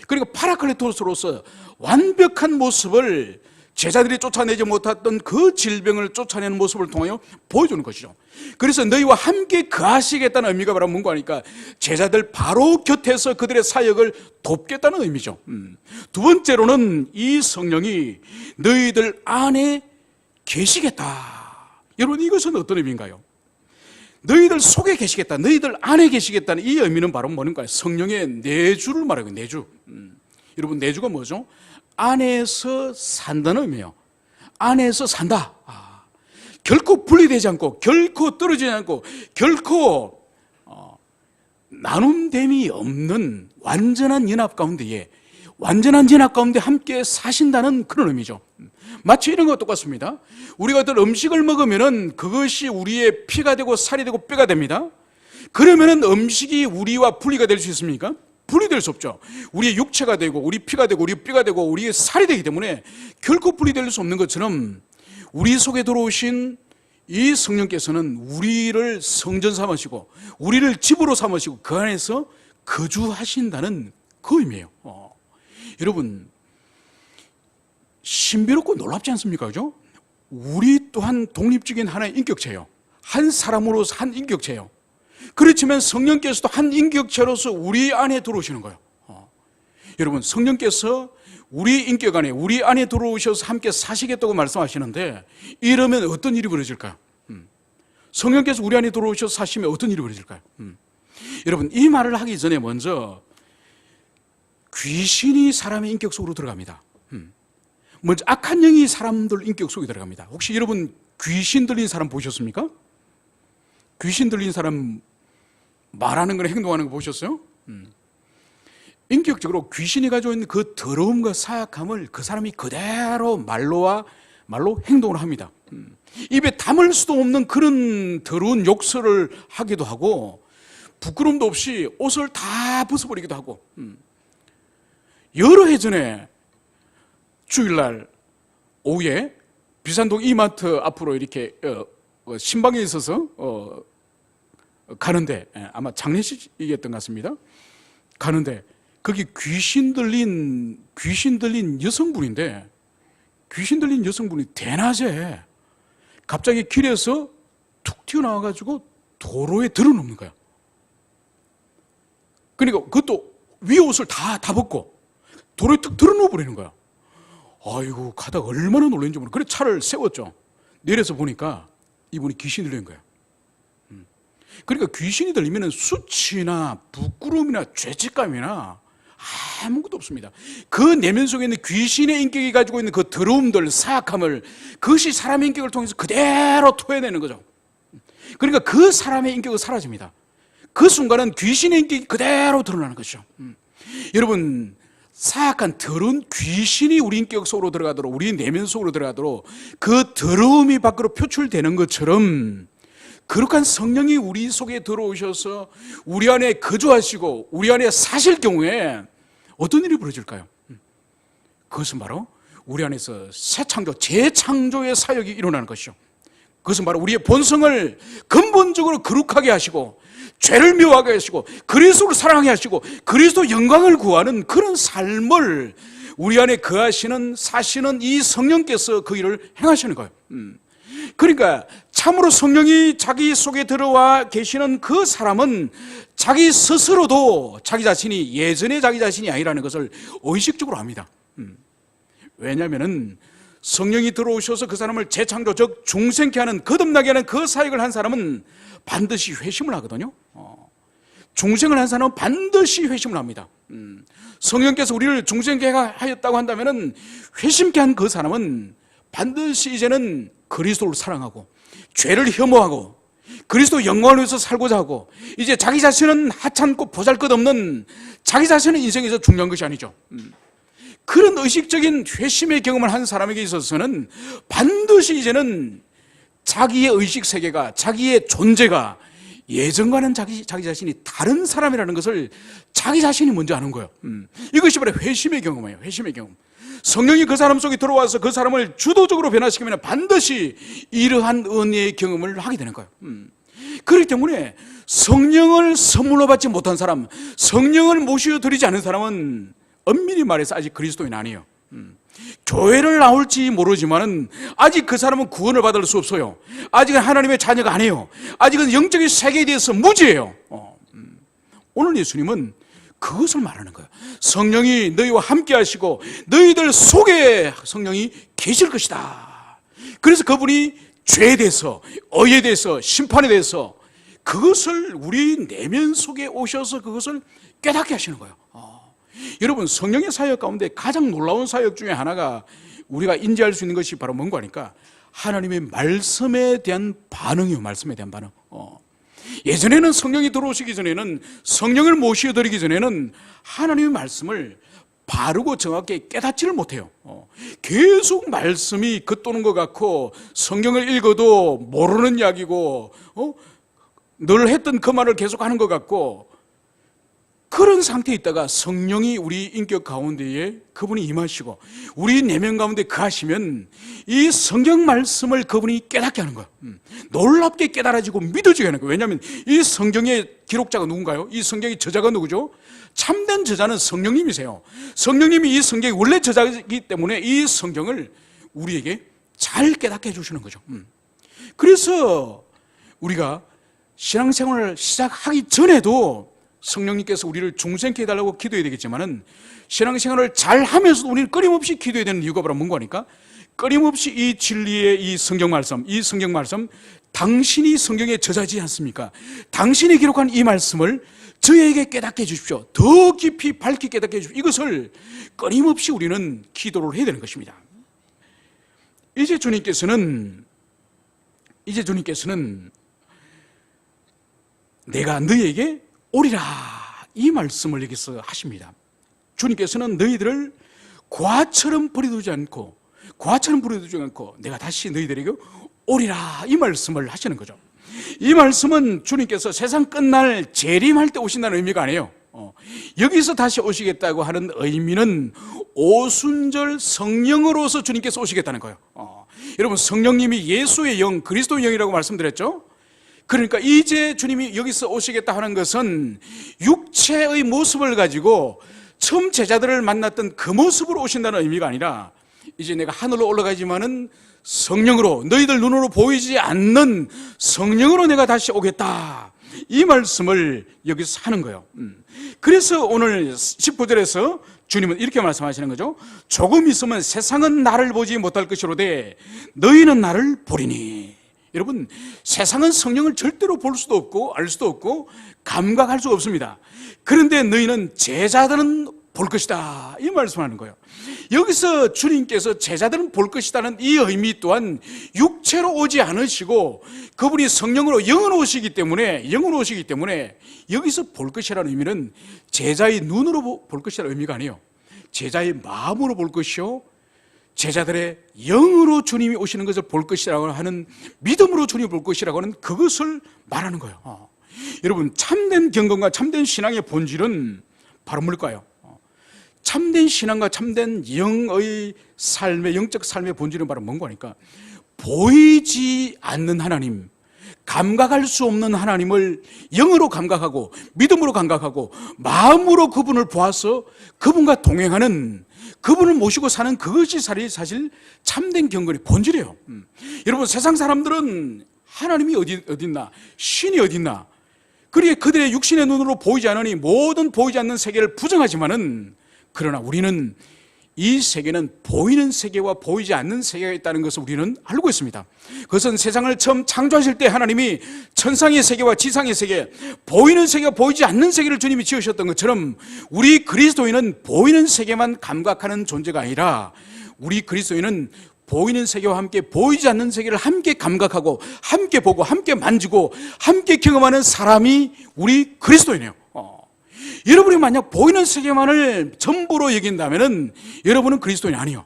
그러니까 파라클레토스로서 완벽한 모습을 제자들이 쫓아내지 못했던 그 질병을 쫓아내는 모습을 통하여 보여주는 것이죠. 그래서 너희와 함께 거하시겠다는 의미가 바로 뭔가 하니까 제자들 바로 곁에서 그들의 사역을 돕겠다는 의미죠. 두 번째로는 이 성령이 너희들 안에 계시겠다. 여러분, 이것은 어떤 의미인가요? 너희들 속에 계시겠다, 너희들 안에 계시겠다는 이 의미는 바로 뭔가요? 성령의 내주를 말하고 내주. 여러분, 내주가 뭐죠? 안에서 산다는 의미예요. 안에서 산다. 결코 분리되지 않고, 결코 떨어지지 않고, 결코 나눔됨이 없는 완전한 연합 가운데 함께 사신다는 그런 의미죠. 마치 이런 것과 똑같습니다. 우리가 어떤 음식을 먹으면은 그것이 우리의 피가 되고 살이 되고 뼈가 됩니다. 그러면은 음식이 우리와 분리가 될 수 있습니까? 분리될 수 없죠. 우리의 육체가 되고 우리 피가 되고 우리 뼈가 되고 우리의 살이 되기 때문에 결코 분리될 수 없는 것처럼 우리 속에 들어오신 이 성령께서는 우리를 성전 삼으시고 우리를 집으로 삼으시고 그 안에서 거주하신다는 그 의미예요. 여러분, 신비롭고 놀랍지 않습니까? 그죠? 우리 또한 독립적인 하나의 인격체예요. 한 사람으로서 한 인격체예요. 그렇지만 성령께서도 한 인격체로서 우리 안에 들어오시는 거예요. 여러분, 성령께서 우리 인격 안에, 우리 안에 들어오셔서 함께 사시겠다고 말씀하시는데, 이러면 어떤 일이 벌어질까요? 성령께서 우리 안에 들어오셔서 사시면 어떤 일이 벌어질까요? 여러분, 이 말을 하기 전에 먼저 귀신이 사람의 인격 속으로 들어갑니다. 먼저 악한 영이 사람들 인격 속에 들어갑니다. 혹시 여러분 귀신 들린 사람 보셨습니까? 귀신 들린 사람 말하는 거나 행동하는 거 보셨어요? 인격적으로 귀신이 가지고 있는 그 더러움과 사악함을 그 사람이 그대로 말로 행동을 합니다. 입에 담을 수도 없는 그런 더러운 욕설을 하기도 하고 부끄럼도 없이 옷을 다 벗어버리기도 하고. 여러 해 전에 주일날 오후에 비산동 이마트 앞으로 이렇게 신방에 있어서 가는데, 아마 장례식이었던 것 같습니다. 가는데 거기 귀신 들린 여성분인데, 귀신 들린 여성분이 대낮에 갑자기 길에서 툭 튀어나와가지고 도로에 들어눕는 거야. 그러니까 그것도 위 옷을 다 벗고 도로에 툭 들어누워 버리는 거야. 아이고, 가다가 얼마나 놀랐는지 모르겠어. 그래 차를 세웠죠. 내려서 보니까 이분이 귀신이 들린 거야. 그러니까 귀신이 들리면 수치나 부끄러움이나 죄책감이나 아무것도 없습니다. 그 내면 속에 있는 귀신의 인격이 가지고 있는 그 더러움들, 사악함을, 그것이 사람의 인격을 통해서 그대로 토해내는 거죠. 그러니까 그 사람의 인격은 사라집니다. 그 순간은 귀신의 인격이 그대로 드러나는 것이죠. 여러분, 사악한 더러운 귀신이 우리 인격 속으로 들어가도록, 우리 내면 속으로 들어가도록 그 더러움이 밖으로 표출되는 것처럼 거룩한 성령이 우리 속에 들어오셔서 우리 안에 거주하시고 우리 안에 사실 경우에 어떤 일이 벌어질까요? 그것은 바로 우리 안에서 새 창조, 재창조의 사역이 일어나는 것이죠. 그것은 바로 우리의 본성을 근본적으로 거룩하게 하시고 죄를 미워하게 하시고 그리스도를 사랑하게 하시고 그리스도 영광을 구하는 그런 삶을 우리 안에 거하시는, 사시는 이 성령께서 그 일을 행하시는 거예요. 그러니까 참으로 성령이 자기 속에 들어와 계시는 그 사람은 자기 스스로도 자기 자신이 예전의 자기 자신이 아니라는 것을 의식적으로 합니다. 왜냐하면 성령이 들어오셔서 그 사람을 재창조, 즉 중생케 하는, 거듭나게 하는 그 사역을 한 사람은 반드시 회심을 하거든요. 중생을 한 사람은 반드시 회심을 합니다. 성령께서 우리를 중생케 하였다고 한다면 회심케 한 그 사람은 반드시 이제는 그리스도를 사랑하고 죄를 혐오하고 그리스도 영광을 위해서 살고자 하고, 이제 자기 자신은 하찮고 보잘것없는 자기 자신은 인생에서 중요한 것이 아니죠. 그런 의식적인 회심의 경험을 한 사람에게 있어서는 반드시 이제는 자기의 의식 세계가, 자기의 존재가 예전과는 자기 자신이 다른 사람이라는 것을 자기 자신이 먼저 아는 거예요. 이것이 바로 회심의 경험이에요. 회심의 경험. 성령이 그 사람 속에 들어와서 그 사람을 주도적으로 변화시키면 반드시 이러한 은혜의 경험을 하게 되는 거예요. 그렇기 때문에 성령을 선물로 받지 못한 사람, 성령을 모셔드리지 않은 사람은 엄밀히 말해서 아직 그리스도인 아니에요. 교회를 나올지 모르지만은 아직 그 사람은 구원을 받을 수 없어요. 아직은 하나님의 자녀가 아니에요. 아직은 영적인 세계에 대해서 무지예요. 오늘 예수님은 그것을 말하는 거예요. 성령이 너희와 함께 하시고 너희들 속에 성령이 계실 것이다. 그래서 그분이 죄에 대해서, 의에 대해서, 심판에 대해서 그것을 우리 내면 속에 오셔서 그것을 깨닫게 하시는 거예요. 여러분, 성령의 사역 가운데 가장 놀라운 사역 중에 하나가 우리가 인지할 수 있는 것이 바로 뭔가 하니까 하나님의 말씀에 대한 반응이요. 말씀에 대한 반응. 예전에는 성령이 들어오시기 전에는, 성령을 모셔드리기 전에는 하나님의 말씀을 바르고 정확하게 깨닫지를 못해요. 계속 말씀이 겉도는 것 같고 성경을 읽어도 모르는 이야기고 늘 했던 그 말을 계속 하는 것 같고 그런 상태에 있다가 성령이 우리 인격 가운데에 그분이 임하시고 우리 내면 가운데 거하시면 이 성경 말씀을 그분이 깨닫게 하는 거예요. 놀랍게 깨달아지고 믿어지게 하는 거예요. 왜냐하면 이 성경의 기록자가 누군가요? 이 성경의 저자가 누구죠? 참된 저자는 성령님이세요. 성령님이 이 성경의 원래 저자이기 때문에 이 성경을 우리에게 잘 깨닫게 해주시는 거죠. 그래서 우리가 신앙생활을 시작하기 전에도 성령님께서 우리를 중생케 해달라고 기도해야 되겠지만은 신앙생활을 잘 하면서도 우리는 끊임없이 기도해야 되는 이유가 바로 뭔가 하니까 끊임없이 이 진리의 이 성경 말씀 당신이 성경의 저자지 않습니까? 당신이 기록한 이 말씀을 저에게 깨닫게 해주십시오. 더 깊이 밝게 깨닫게 해주십시오. 이것을 끊임없이 우리는 기도를 해야 되는 것입니다. 이제 주님께서는 내가 너희에게 오리라 이 말씀을 여기서 하십니다. 주님께서는 너희들을 고아처럼 버려두지 않고 내가 다시 너희들에게 오리라 이 말씀을 하시는 거죠. 이 말씀은 주님께서 세상 끝날 재림할 때 오신다는 의미가 아니에요. 여기서 다시 오시겠다고 하는 의미는 오순절 성령으로서 주님께서 오시겠다는 거예요. 여러분, 성령님이 예수의 영, 그리스도의 영이라고 말씀드렸죠. 그러니까 이제 주님이 여기서 오시겠다 하는 것은 육체의 모습을 가지고 처음 제자들을 만났던 그 모습으로 오신다는 의미가 아니라 이제 내가 하늘로 올라가지만은 성령으로, 너희들 눈으로 보이지 않는 성령으로 내가 다시 오겠다 이 말씀을 여기서 하는 거예요. 그래서 오늘 19절에서 주님은 이렇게 말씀하시는 거죠. 조금 있으면 세상은 나를 보지 못할 것이로되 너희는 나를 보리니. 여러분, 세상은 성령을 절대로 볼 수도 없고 알 수도 없고 감각할 수가 없습니다. 그런데 너희는 제자들은 볼 것이다 이 말씀하는 거예요. 여기서 주님께서 제자들은 볼 것이다는 이 의미 또한 육체로 오지 않으시고 그분이 성령으로 영으로 오시기 때문에 여기서 볼 것이라는 의미는 제자의 눈으로 볼 것이라는 의미가 아니에요. 제자의 마음으로 볼 것이요, 제자들의 영으로 주님이 오시는 것을 볼 것이라고 하는, 믿음으로 주님을 볼 것이라고 하는 그것을 말하는 거예요. 여러분, 참된 경건과 참된 신앙의 본질은 바로 뭘까요? 참된 신앙과 참된 영의 삶의, 영적 삶의 본질은 바로 뭔가 하니까 보이지 않는 하나님, 감각할 수 없는 하나님을 영으로 감각하고 믿음으로 감각하고 마음으로 그분을 보아서 그분과 동행하는, 그분을 모시고 사는 그것이 사실 참된 경건의 본질이에요. 여러분, 세상 사람들은 하나님이 어디 있나, 신이 어디 있나, 그리고 그들의 육신의 눈으로 보이지 않으니 모든 보이지 않는 세계를 부정하지만은, 그러나 우리는 이 세계는 보이는 세계와 보이지 않는 세계가 있다는 것을 우리는 알고 있습니다. 그것은 세상을 처음 창조하실 때 하나님이 천상의 세계와 지상의 세계, 보이는 세계와 보이지 않는 세계를 주님이 지으셨던 것처럼 우리 그리스도인은 보이는 세계만 감각하는 존재가 아니라 우리 그리스도인은 보이는 세계와 함께 보이지 않는 세계를 함께 감각하고 함께 보고 함께 만지고 함께 경험하는 사람이 우리 그리스도인이에요. 여러분이 만약 보이는 세계만을 전부로 여긴다면 여러분은 그리스도인이 아니에요.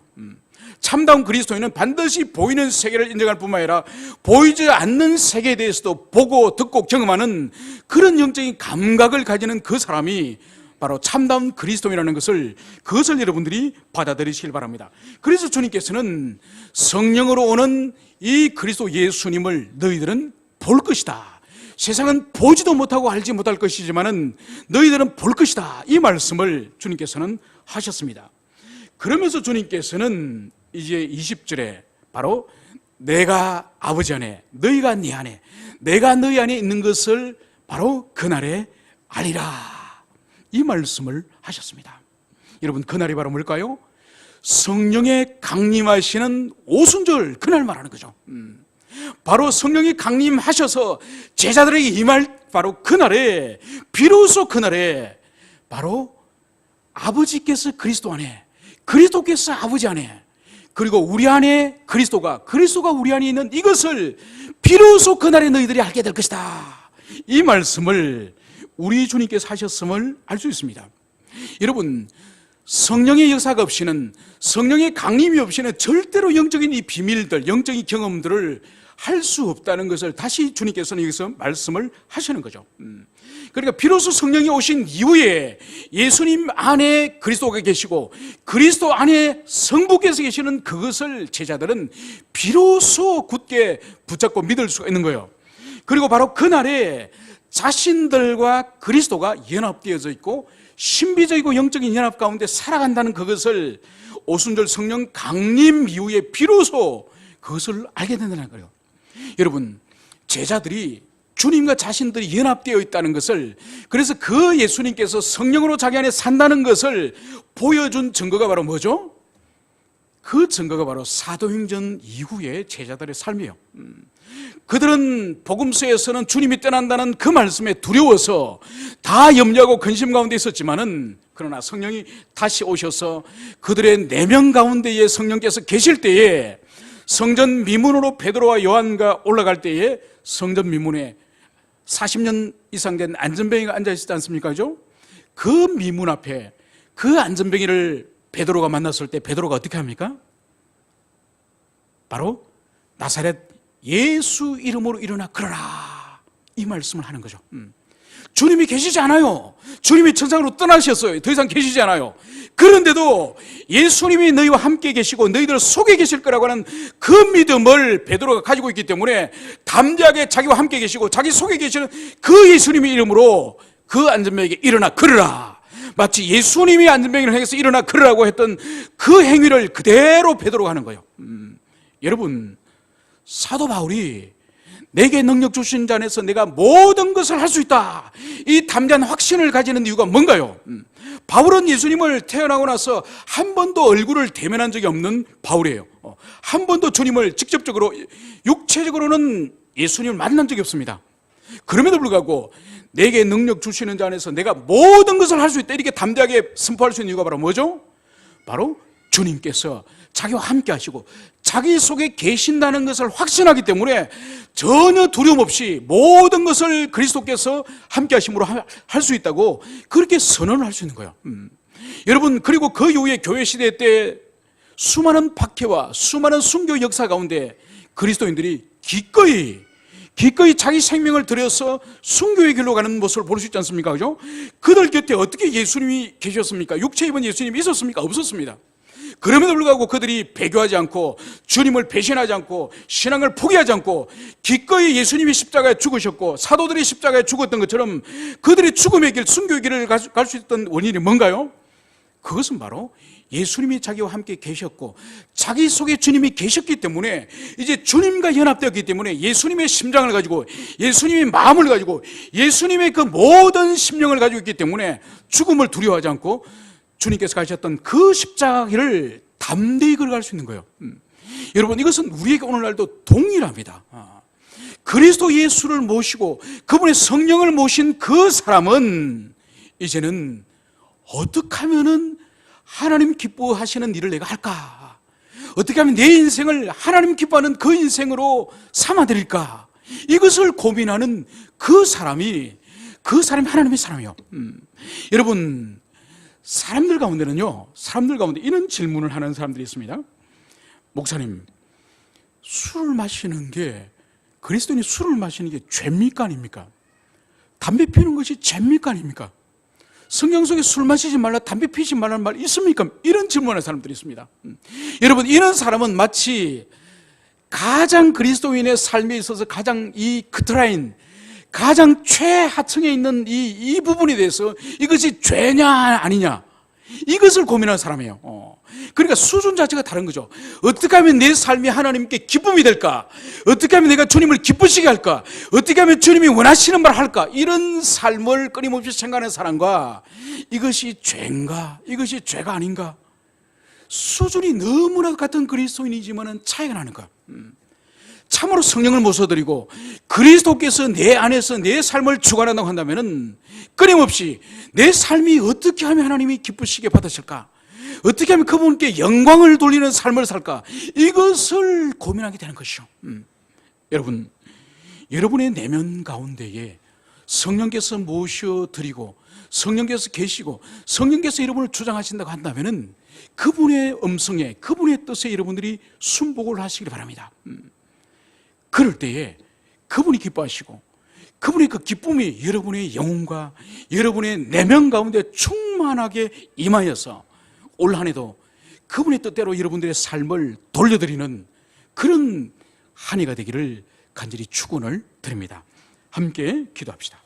참다운 그리스도인은 반드시 보이는 세계를 인정할 뿐만 아니라 보이지 않는 세계에 대해서도 보고 듣고 경험하는 그런 영적인 감각을 가지는 그 사람이 바로 참다운 그리스도인이라는 것을, 그것을 여러분들이 받아들이시길 바랍니다. 그래서 주님께서는 성령으로 오는 이 그리스도 예수님을 너희들은 볼 것이다. 세상은 보지도 못하고 알지 못할 것이지만은 너희들은 볼 것이다 이 말씀을 주님께서는 하셨습니다. 그러면서 주님께서는 이제 20절에 바로 내가 아버지 안에, 너희가 네 안에, 내가 너희 안에 있는 것을 바로 그날에 알리라 이 말씀을 하셨습니다. 여러분, 그날이 바로 뭘까요? 성령의 강림하시는 오순절, 그날 말하는 거죠. 바로 성령이 강림하셔서 제자들에게 임할 바로 그날에, 비로소 그날에 바로 아버지께서 그리스도 안에, 그리스도께서 아버지 안에, 그리고 우리 안에 그리스도가 우리 안에 있는 이것을 비로소 그날에 너희들이 알게 될 것이다 이 말씀을 우리 주님께서 하셨음을 알 수 있습니다. 여러분, 성령의 역사가 없이는, 성령의 강림이 없이는 절대로 영적인 이 비밀들, 영적인 경험들을 할 수 없다는 것을 다시 주님께서는 여기서 말씀을 하시는 거죠. 그러니까 비로소 성령이 오신 이후에 예수님 안에 그리스도가 계시고 그리스도 안에 성부께서 계시는 그것을 제자들은 비로소 굳게 붙잡고 믿을 수가 있는 거예요. 그리고 바로 그날에 자신들과 그리스도가 연합되어져 있고 신비적이고 영적인 연합 가운데 살아간다는 그것을 오순절 성령 강림 이후에 비로소 그것을 알게 된다는 거예요. 여러분, 제자들이 주님과 자신들이 연합되어 있다는 것을, 그래서 그 예수님께서 성령으로 자기 안에 산다는 것을 보여준 증거가 바로 뭐죠? 그 증거가 바로 사도행전 이후의 제자들의 삶이에요. 그들은 복음서에서는 주님이 떠난다는 그 말씀에 두려워서 다 염려하고 근심 가운데 있었지만은, 그러나 성령이 다시 오셔서 그들의 내면 가운데에 성령께서 계실 때에 성전 미문으로 베드로와 요한과 올라갈 때에 성전 미문에 40년 이상 된 안전뱅이가 앉아 있었지 않습니까? 그죠? 그 미문 앞에 그 안전뱅이를 베드로가 만났을 때 베드로가 어떻게 합니까? 바로 나사렛 예수 이름으로 일어나 걸어라, 이 말씀을 하는 거죠. 주님이 계시지 않아요. 주님이 천상으로 떠나셨어요. 더 이상 계시지 않아요. 그런데도 예수님이 너희와 함께 계시고 너희들 속에 계실 거라고 하는 그 믿음을 베드로가 가지고 있기 때문에 담대하게 자기와 함께 계시고 자기 속에 계시는 그 예수님의 이름으로 그 안전뱅이에게 일어나 걸으라, 마치 예수님이 안전뱅이를 행해서 일어나 걸으라고 했던 그 행위를 그대로 베드로가 하는 거예요. 여러분, 사도 바울이 내게 능력 주신 자 안에서 내가 모든 것을 할 수 있다, 이 담대한 확신을 가지는 이유가 뭔가요? 바울은 예수님을 태어나고 나서 한 번도 얼굴을 대면한 적이 없는 바울이에요. 한 번도 주님을 직접적으로, 육체적으로는 예수님을 만난 적이 없습니다. 그럼에도 불구하고 내게 능력 주시는 자 안에서 내가 모든 것을 할 수 있다, 이렇게 담대하게 선포할 수 있는 이유가 바로 뭐죠? 바로 주님께서 자기와 함께 하시고 자기 속에 계신다는 것을 확신하기 때문에 전혀 두려움 없이 모든 것을 그리스도께서 함께 하심으로 할 수 있다고 그렇게 선언을 할 수 있는 거예요. 여러분, 그리고 그 이후에 교회 시대 때 수많은 박해와 수많은 순교 역사 가운데 그리스도인들이 기꺼이 자기 생명을 들여서 순교의 길로 가는 모습을 볼 수 있지 않습니까? 그죠? 그들 곁에 어떻게 예수님이 계셨습니까? 육체 입은 예수님이 있었습니까? 없었습니다. 그럼에도 불구하고 그들이 배교하지 않고 주님을 배신하지 않고 신앙을 포기하지 않고 기꺼이 예수님이 십자가에 죽으셨고 사도들이 십자가에 죽었던 것처럼 그들이 죽음의 길, 순교의 길을 갈 수 있던 원인이 뭔가요? 그것은 바로 예수님이 자기와 함께 계셨고 자기 속에 주님이 계셨기 때문에, 이제 주님과 연합되었기 때문에 예수님의 심장을 가지고 예수님의 마음을 가지고 예수님의 그 모든 심령을 가지고 있기 때문에 죽음을 두려워하지 않고 주님께서 가셨던 그 십자가를 담대히 걸어갈 수 있는 거예요. 여러분, 이것은 우리에게 오늘날도 동일합니다. 그리스도 예수를 모시고 그분의 성령을 모신 그 사람은 이제는 어떻게 하면은 하나님 기뻐하시는 일을 내가 할까? 어떻게 하면 내 인생을 하나님 기뻐하는 그 인생으로 삼아드릴까? 이것을 고민하는 그 사람이 하나님의 사람이에요. 여러분, 사람들 가운데 이런 질문을 하는 사람들이 있습니다. 목사님, 술을 마시는 게, 그리스도인이 술을 마시는 게 죄입니까 아닙니까? 담배 피우는 것이 죄입니까 아닙니까? 성경 속에 술 마시지 말라, 담배 피우지 말라는 말 있습니까? 이런 질문하는 사람들이 있습니다. 여러분, 이런 사람은 마치 가장 그리스도인의 삶에 있어서 가장 이 커트라인, 가장 최하층에 있는 이 부분에 대해서 이것이 죄냐 아니냐, 이것을 고민하는 사람이에요. 그러니까 수준 자체가 다른 거죠. 어떻게 하면 내 삶이 하나님께 기쁨이 될까? 어떻게 하면 내가 주님을 기쁘시게 할까? 어떻게 하면 주님이 원하시는 말을 할까? 이런 삶을 끊임없이 생각하는 사람과 이것이 죄인가? 이것이 죄가 아닌가? 수준이 너무나 같은 그리스도인이지만 차이가 나는 거야. 참으로 성령을 모셔드리고 그리스도께서 내 안에서 내 삶을 주관한다고 한다면 끊임없이 내 삶이 어떻게 하면 하나님이 기쁘시게 받으실까? 어떻게 하면 그분께 영광을 돌리는 삶을 살까? 이것을 고민하게 되는 것이죠. 여러분, 여러분의 내면 가운데에 성령께서 모셔드리고 성령께서 계시고 성령께서 여러분을 주장하신다고 한다면 그분의 음성에, 그분의 뜻에 여러분들이 순복을 하시길 바랍니다. 그럴 때에 그분이 기뻐하시고 그분의 그 기쁨이 여러분의 영혼과 여러분의 내면 가운데 충만하게 임하여서 올 한 해도 그분의 뜻대로 여러분들의 삶을 돌려드리는 그런 한 해가 되기를 간절히 축원을 드립니다. 함께 기도합시다.